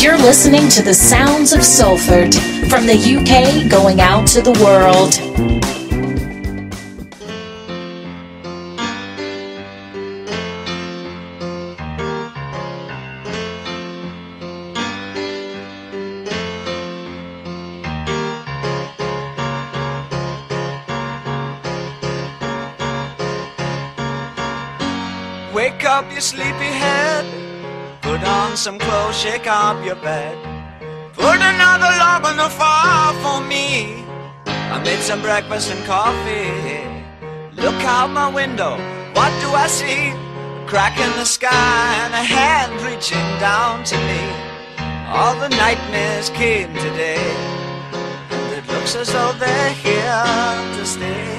You're listening to the sounds of Salford, from the UK going out to the world. Wake up, you sleepy head. Put on some clothes, shake up your bed. Put another log on the fire for me. I made some breakfast and coffee. Look out my window, what do I see? A crack in the sky and a hand reaching down to me. All the nightmares came today, and it looks as though they're here to stay.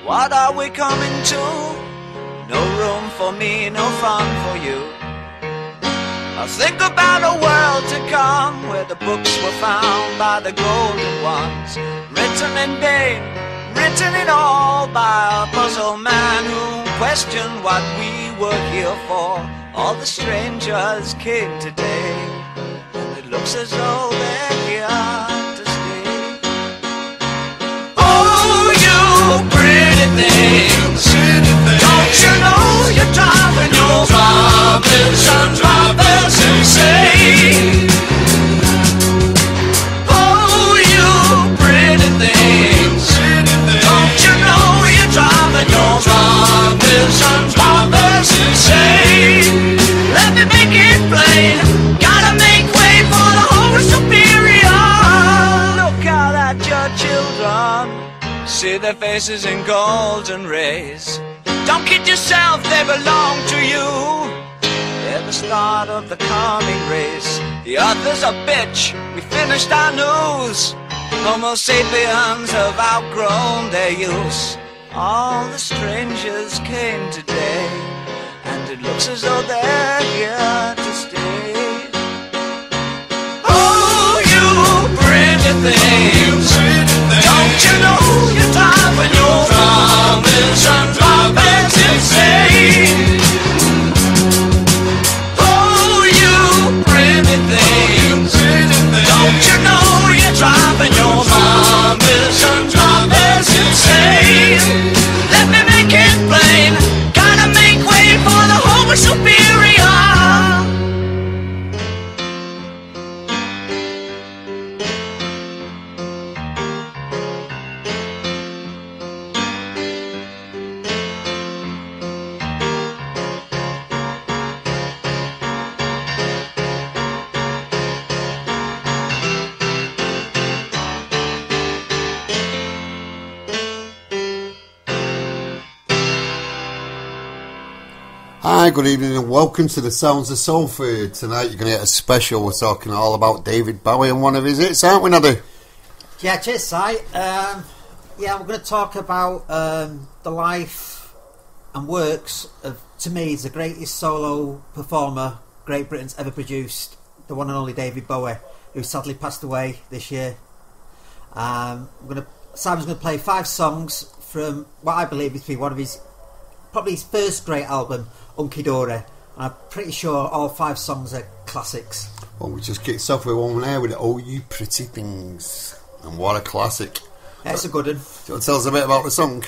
What are we coming to? No room for me, no fun for you. I think about a world to come, where the books were found by the golden ones, written in vain, written in all by a puzzled man who questioned what we were here for. All the strangers came today, and it looks as though they're here to stay. Oh, you pretty things, don't you know you're driving your drivers insane? Oh, you pretty things, don't you know you're driving your drivers insane? Let me make it plain, gotta make way for the Holy Superior. Look out at your children, see their faces in golden rays. Don't kid yourself, they belong to you. They're the start of the coming race. The author's a bitch, we finished our news. Homo sapiens have outgrown their use. All the strangers came today, and it looks as though they're here to stay. Oh, you pretty things, don't you know you're driving your drivers insane? Oh, you pretty things, don't you know you're driving your drivers insane? Let me make it plain, gotta make way for the Homo Superior. Hi, good evening and welcome to the Sounds of Salford. Tonight you're going to get a special. We're talking all about David Bowie and one of his hits, aren't we, Noddy? Yeah, cheers, Si. We're going to talk about the life and works of, to me, is the greatest solo performer Great Britain's ever produced, the one and only David Bowie, who sadly passed away this year. Simon's going to play 5 songs from what I believe is one of his, probably his first great album, Honky Dory. And I'm pretty sure all 5 songs are classics. Well, we just kicked off with one there with Oh You Pretty Things. And what a classic. Yeah, it's a good one. Do you want to tell us a bit about the song?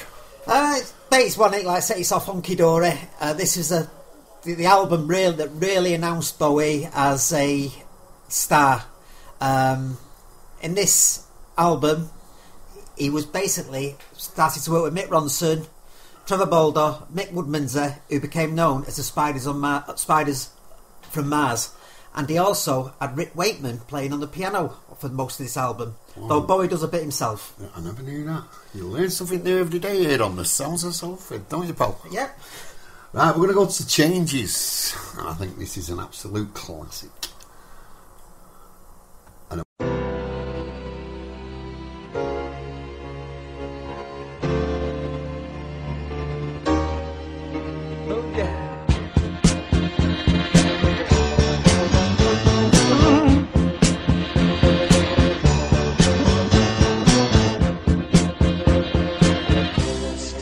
It's one, like I said, it's off Honky Dory. This is the album that really announced Bowie as a star. In this album, he was basically started to work with Mick Ronson, Trevor Bolder, Mick Woodmansey, who became known as the Spiders from Mars, and he also had Rick Wakeman playing on the piano for most of this album. Wow. Though Bowie does a bit himself. I never knew that. You learn something new every day here on the Sounds of Salford, don't you, pal? Yep. Right, we're going to go to Changes. I think this is an absolute classic.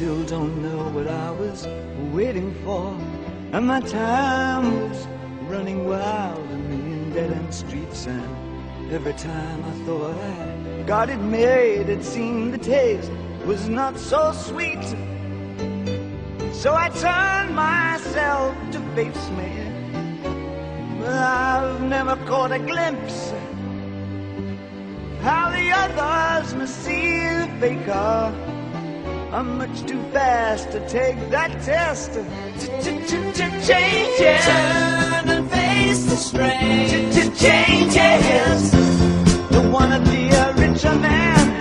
still don't know what I was waiting for. And my time was running wild in the dead-end streets. And every time I thought I got it made, it seemed the taste was not so sweet. So I turned myself to face me. But I've never caught a glimpse how the others must see the faker. I'm much too fast to take that test. Changes. Turn and face the strain. Changes. Don't wanna be a richer man.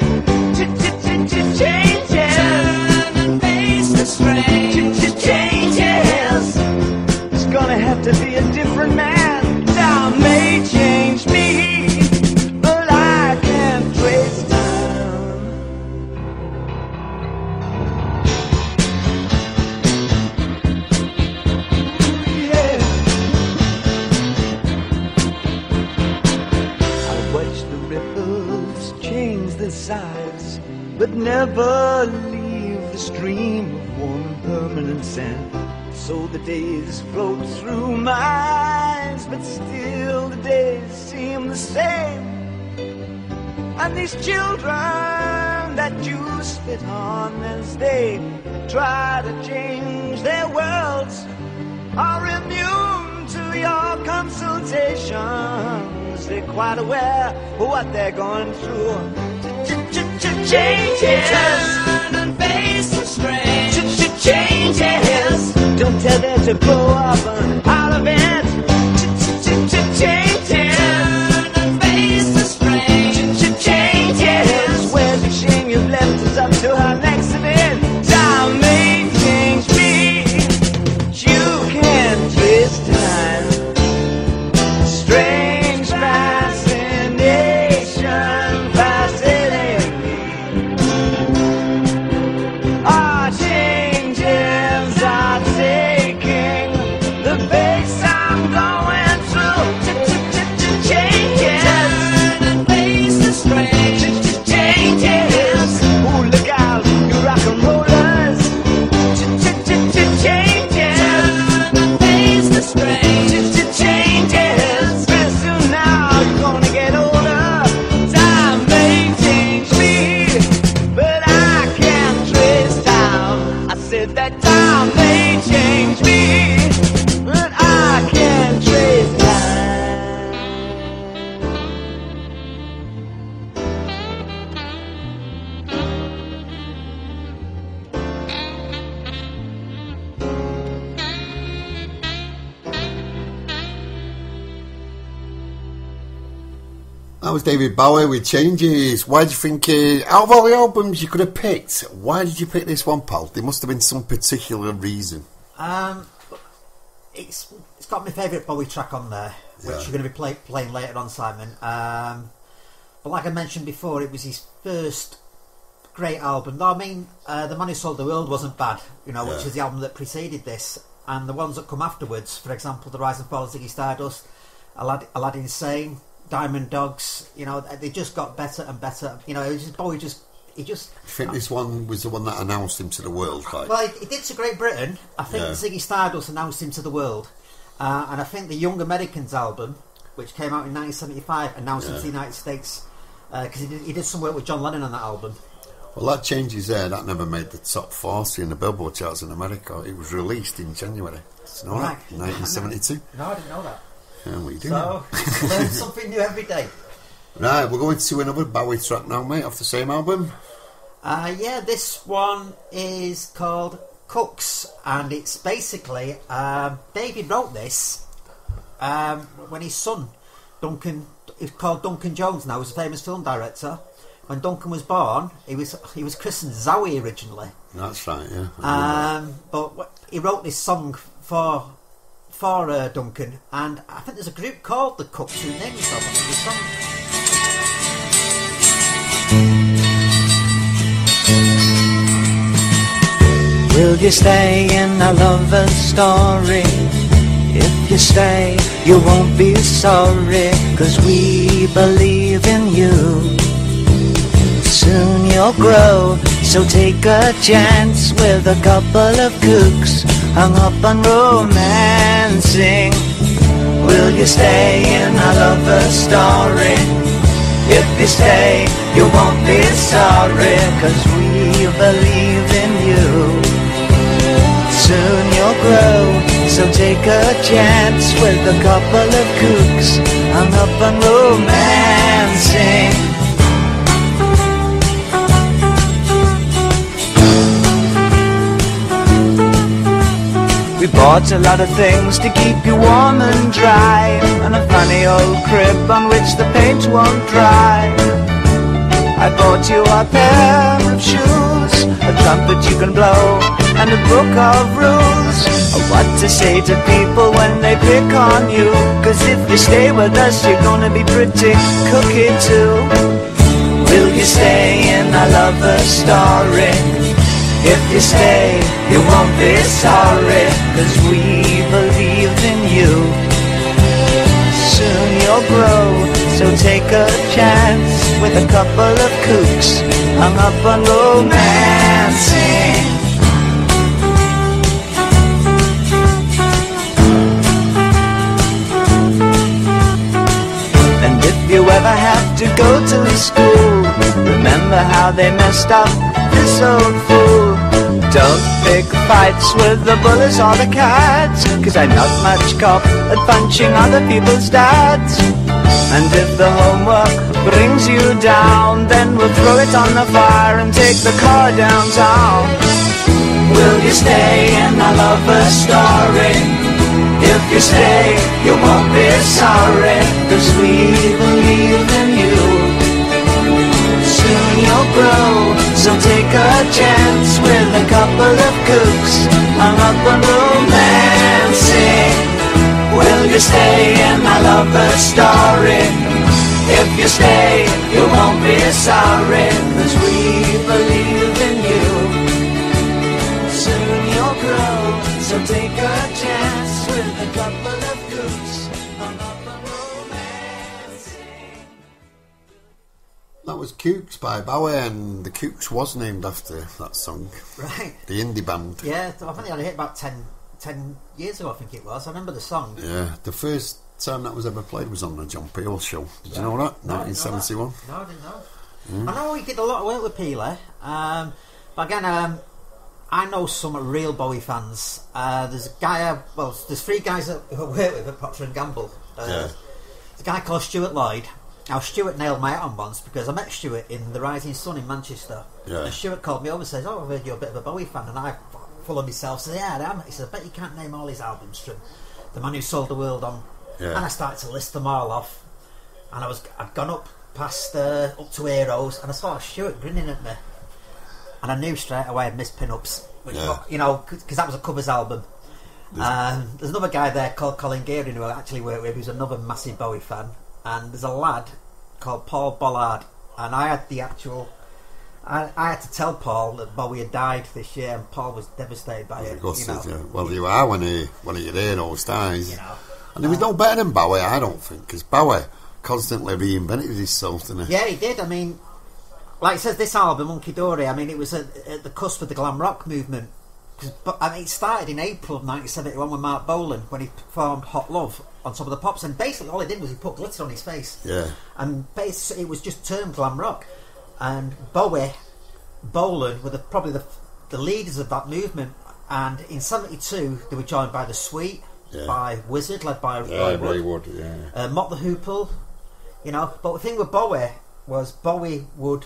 Changes. Turn and face the strain. Changes. It's gonna have to be a different man. Time may change me, but I can't trace time. Yeah. I watch the ripples change their size, but never leave the stream of warm permanent sand. So the days float through my eyes, but still the days seem the same. And these children that you spit on as they try to change their worlds are immune to your consultations. They're quite aware of what they're going through. Changes. Turn and face the strain. Changes. Don't tell them to blow up and out of it. Changes. Turn and face the strain. Changes. Where's the shame you've left us up to our next event? Time may change me, but you can't twist time. Strange fascination fascinating me. Our changes are taking the pace I'm going through. Changes. Turn and face the strain. Changes. Ooh, look out, you rock and rollers. Changes. Turn and face the strain. Changes. Very soon now you're gonna get older. Time may change me, but I can't trace time. I said that time may change me, but I can't trace time. That was David Bowie with Changes. Why do you think, out of all the albums you could have picked, why did you pick this one, pal? There must have been some particular reason. It's got my favourite Bowie track on there, which Yeah. you're going to be playing later on, Simon. But like I mentioned before, it was his first great album. Though I mean, The Man Who Sold the World wasn't bad, you know, which Yeah. was the album that preceded this. And the ones that come afterwards, for example, The Rise and Fall of Ziggy Stardust, Aladdin Sane, Diamond Dogs, you know, they just got better and better. You know, it was just, Bowie he just... I think this one was the one that announced him to the world, like. Well, he did to Great Britain. I think Yeah. Ziggy Stardust announced him to the world. And I think the Young Americans album, which came out in 1975, announced him to the United States. Because he did some work with John Lennon on that album. Well, that Changes there, that never made the top 40 in the Billboard charts in America. It was released in January. You know that? 1972. No, I didn't know that. Yeah, what are you doing? So, learn something new every day. Right, we're going to another Bowie track now, mate, off the same album. Yeah, this one is called Cooks, and it's basically David wrote this when his son Duncan, he's called Duncan Jones now, he's a famous film director. When Duncan was born, he was christened Zowie originally. That's right, yeah. But he wrote this song for Duncan, and I think there's a group called the Cooks who named themselves after this song. Will you stay in our lover's story? If you stay, you won't be sorry, 'cause we believe in you. Soon you'll grow, so take a chance with a couple of kooks hung up on romancing. Will you stay in a lover's story? If you stay, you won't be sorry, 'cause we believe in you. Soon you'll grow, so take a chance with a couple of kooks hung up on romancing. We bought a lot of things to keep you warm and dry, and a funny old crib on which the paint won't dry. I bought you a pair of shoes, a trumpet you can blow, and a book of rules of what to say to people when they pick on you. 'Cause if you stay with us, you're gonna be pretty cookie too. Will you stay in a lover's story? If you stay, you won't be sorry, 'cause we believe in you. Soon you'll grow, so take a chance with a couple of kooks hung up on romancing. And if you ever have to go to school, remember how they messed up this old fool. Don't pick fights with the bullies or the cats, 'cause I'm not much cop at punching other people's dads. And if the homework brings you down, then we'll throw it on the fire and take the car downtown. Will you stay in a lover's story? If you stay, you won't be sorry, 'cause we believe in you. Soon you'll grow, so take a chance with a couple of kooks hung up on romancing. Will you stay in my lover's story? If you stay, you won't be sorry, 'cause we believe in you. Soon you'll grow, so take a chance with a couple of kooks hung up on romancing. That was Kooks by Bowie, and the Kooks was named after that song. Right. The indie band. Yeah, I think they had a hit about 10 years ago, I think it was. I remember the song. Yeah, the first time that was ever played was on the John Peel show. Did you know that? No, 1971. No, I didn't know. I know he did a lot of work with Peeler, but again, I know some real Bowie fans. There's a guy, there's three guys that I work with at Procter & Gamble. There's a guy called Stuart Lloyd. Now, Stuart nailed my hat on once because I met Stuart in the Rising Sun in Manchester. Yeah. And Stuart called me over and says, "Oh, I've heard you're a bit of a Bowie fan." And I, full of myself, said, "Yeah, I am." He said, "I bet you can't name all his albums from The Man Who Sold the World On." Yeah. And I started to list them all off. And I'd gone up past, up to Heroes, and I saw Stuart grinning at me. And I knew straight away I'd missed Pin-Ups, which, you know, because that was a covers album. There's another guy there called Colin Gearing who I actually work with, who's another massive Bowie fan. And there's a lad called Paul Bollard, and I had the actual... I had to tell Paul that Bowie had died this year, and Paul was devastated by it. You know. Yeah. Well, you are when your heroes dies. You know. And he was no better than Bowie, I don't think, because Bowie constantly reinvented himself, didn't he? Yeah, he did. I mean, like it says, this album, Honky Dory, I mean, it was at the cusp of the glam rock movement. But I mean, it started in April of 1971 with Mark Bolan when he performed Hot Love on Top of the Pops, and basically all he did was he put glitter on his face. Yeah. And basically it was just termed glam rock. And Bowie, Bolan were probably the leaders of that movement. And in 72 they were joined by The Sweet, by Wizard, led by Ray Wood, Mott the Hoople, you know. But the thing with Bowie was Bowie would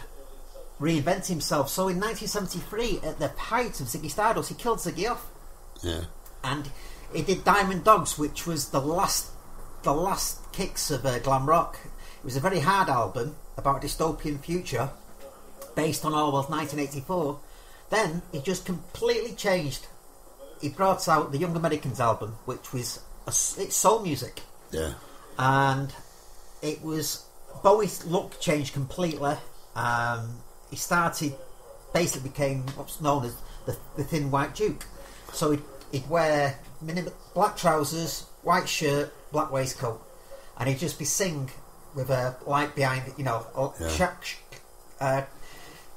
reinvent himself. So in 1973, at the height of Ziggy Stardust, he killed Ziggy off. Yeah. And he did Diamond Dogs, which was the last kicks of glam rock. It was a very hard album about a dystopian future based on Orwell's 1984. Then he just completely changed. He brought out the Young Americans album, which was it's soul music. Yeah. And it was Bowie's look changed completely. He basically became what's known as the Thin White Duke. So he'd wear black trousers, white shirt, black waistcoat, and he'd just be sing with a light behind, you know,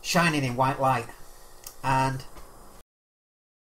shining in white light, and